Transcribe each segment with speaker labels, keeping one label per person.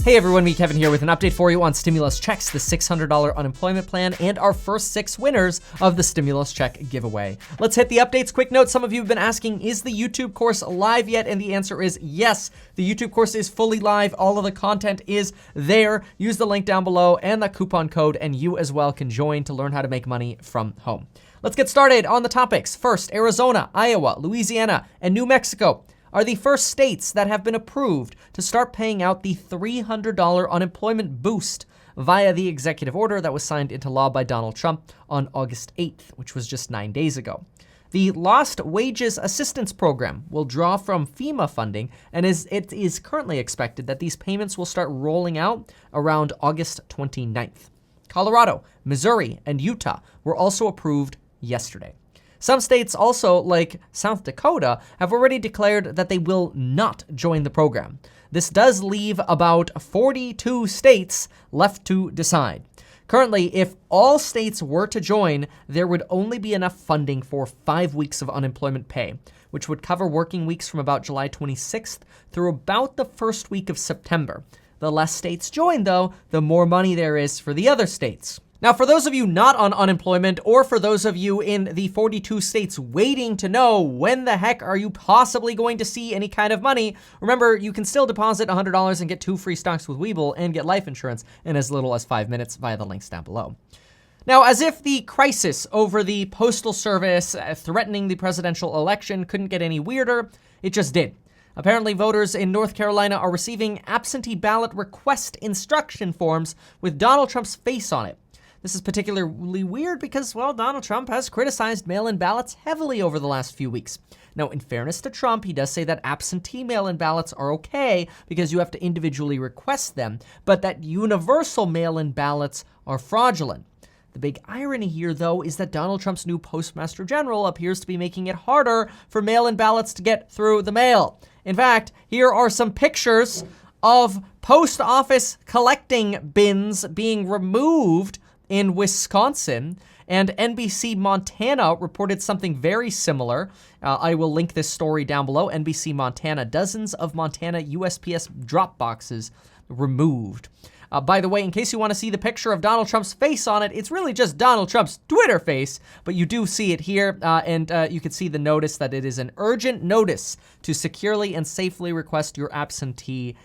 Speaker 1: Hey everyone, me Kevin here with an update for you on stimulus checks, the $600 unemployment plan, and our first 6 winners of the stimulus check giveaway. Let's hit the updates. Quick note, some of you have been asking, is the YouTube course live yet? And the answer is yes. The YouTube course is fully live. All of the content is there. Use the link down below and the coupon code, and you as well can join to learn how to make money from home. Let's get started on the topics. First, Arizona, Iowa, Louisiana, and New Mexico are the first states that have been approved to start paying out the $300 unemployment boost via the executive order that was signed into law by Donald Trump on August 8th, which was just 9 days ago. The Lost Wages Assistance Program will draw from FEMA funding, and it is currently expected that these payments will start rolling out around August 29th. Colorado, Missouri, and Utah were also approved yesterday. Some states also, like South Dakota, have already declared that they will not join the program. This does leave about 42 states left to decide. Currently, if all states were to join, there would only be enough funding for 5 weeks of unemployment pay, which would cover working weeks from about July 26th through about the first week of September. The less states join, though, the more money there is for the other states. Now, for those of you not on unemployment, or for those of you in the 42 states waiting to know when the heck are you possibly going to see any kind of money, remember, you can still deposit $100 and get 2 free stocks with Webull and get life insurance in as little as 5 minutes via the links down below. Now, as if the crisis over the Postal Service threatening the presidential election couldn't get any weirder, it just did. Apparently, voters in North Carolina are receiving absentee ballot request instruction forms with Donald Trump's face on it. This is particularly weird because, well, Donald Trump has criticized mail-in ballots heavily over the last few weeks. Now, in fairness to Trump, he does say that absentee mail-in ballots are okay because you have to individually request them, but that universal mail-in ballots are fraudulent. The big irony here, though, is that Donald Trump's new Postmaster General appears to be making it harder for mail-in ballots to get through the mail. In fact, here are some pictures of post office collecting bins being removed in Wisconsin, and NBC Montana reported something very similar. I will link this story down below. NBC Montana, dozens of Montana USPS drop boxes removed. By the way, in case you want to see the picture of Donald Trump's face on it, it's really just Donald Trump's Twitter face, but you do see it here, and you can see the notice that it is an urgent notice to securely and safely request your absentee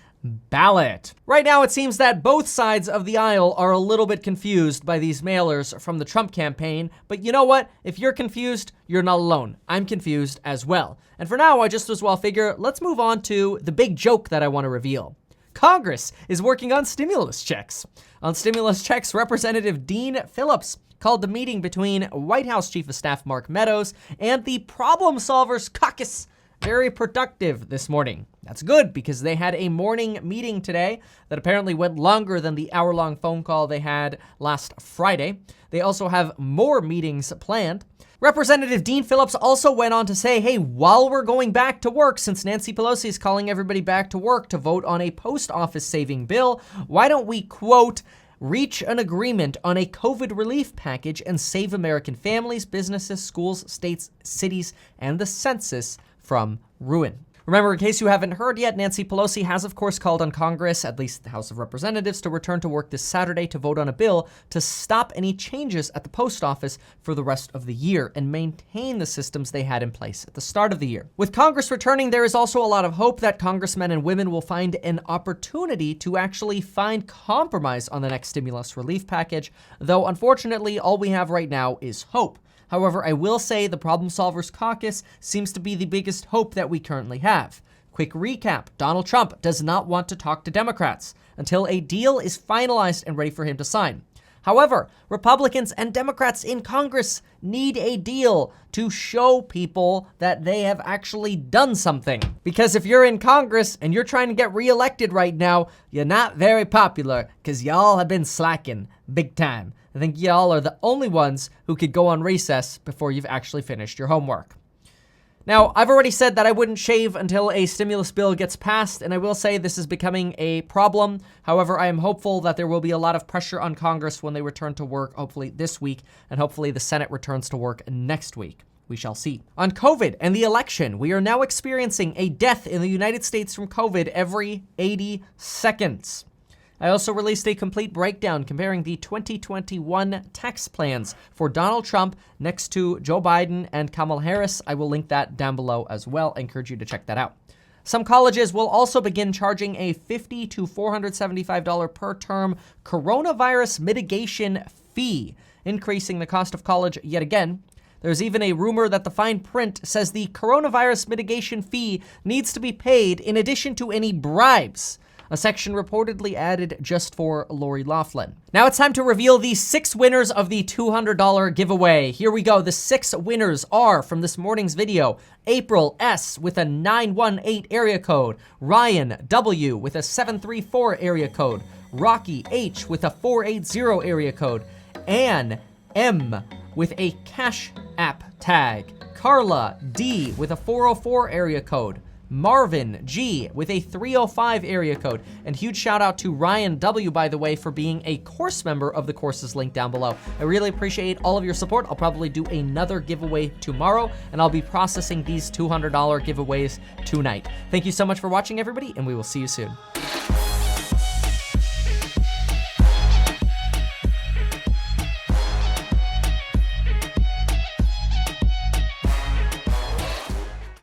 Speaker 1: ballot. Right now, it seems that both sides of the aisle are a little bit confused by these mailers from the Trump campaign, but you know what? If you're confused, you're not alone. I'm confused as well. And for now, I just as well figure, let's move on to the big joke that I want to reveal. Congress is working on stimulus checks. On stimulus checks, Representative Dean Phillips called the meeting between White House Chief of Staff Mark Meadows and the Problem Solvers Caucus very productive this morning. That's good because they had a morning meeting today that apparently went longer than the hour-long phone call they had last Friday. They also have more meetings planned. Representative Dean Phillips also went on to say, hey, while we're going back to work, since Nancy Pelosi is calling everybody back to work to vote on a post office saving bill, why don't we, quote, reach an agreement on a COVID relief package and save American families, businesses, schools, states, cities, and the census from ruin. Remember, in case you haven't heard yet, Nancy Pelosi has, of course, called on Congress, at least the House of Representatives, to return to work this Saturday to vote on a bill to stop any changes at the post office for the rest of the year and maintain the systems they had in place at the start of the year. With Congress returning, there is also a lot of hope that congressmen and women will find an opportunity to actually find compromise on the next stimulus relief package, though unfortunately, all we have right now is hope. However, I will say the Problem Solvers Caucus seems to be the biggest hope that we currently have. Quick recap, Donald Trump does not want to talk to Democrats until a deal is finalized and ready for him to sign. However, Republicans and Democrats in Congress need a deal to show people that they have actually done something. Because if you're in Congress and you're trying to get reelected right now, you're not very popular because y'all have been slacking big time. I think y'all are the only ones who could go on recess before you've actually finished your homework. Now, I've already said that I wouldn't shave until a stimulus bill gets passed, and I will say this is becoming a problem. However, I am hopeful that there will be a lot of pressure on Congress when they return to work, hopefully this week, and hopefully the Senate returns to work next week. We shall see. On COVID and the election, we are now experiencing a death in the United States from COVID every 80 seconds. I also released a complete breakdown comparing the 2021 tax plans for Donald Trump next to Joe Biden and Kamala Harris. I will link that down below as well. I encourage you to check that out. Some colleges will also begin charging a $50 to $475 per term coronavirus mitigation fee, increasing the cost of college yet again. There's even a rumor that the fine print says the coronavirus mitigation fee needs to be paid in addition to any bribes, a section reportedly added just for Lori Loughlin. Now it's time to reveal the 6 winners of the $200 giveaway. Here we go. The 6 winners are, from this morning's video, April S. with a 918 area code, Ryan W. with a 734 area code, Rocky H. with a 480 area code, Ann M. with a Cash App tag, Carla D. with a 404 area code, Marvin G. with a 305 area code, and huge shout out to Ryan W., by the way, for being a course member of the courses linked down below. I really appreciate all of your support. I'll probably do another giveaway tomorrow, and I'll be processing these $200 giveaways tonight. Thank you so much for watching, everybody, and we will see you soon.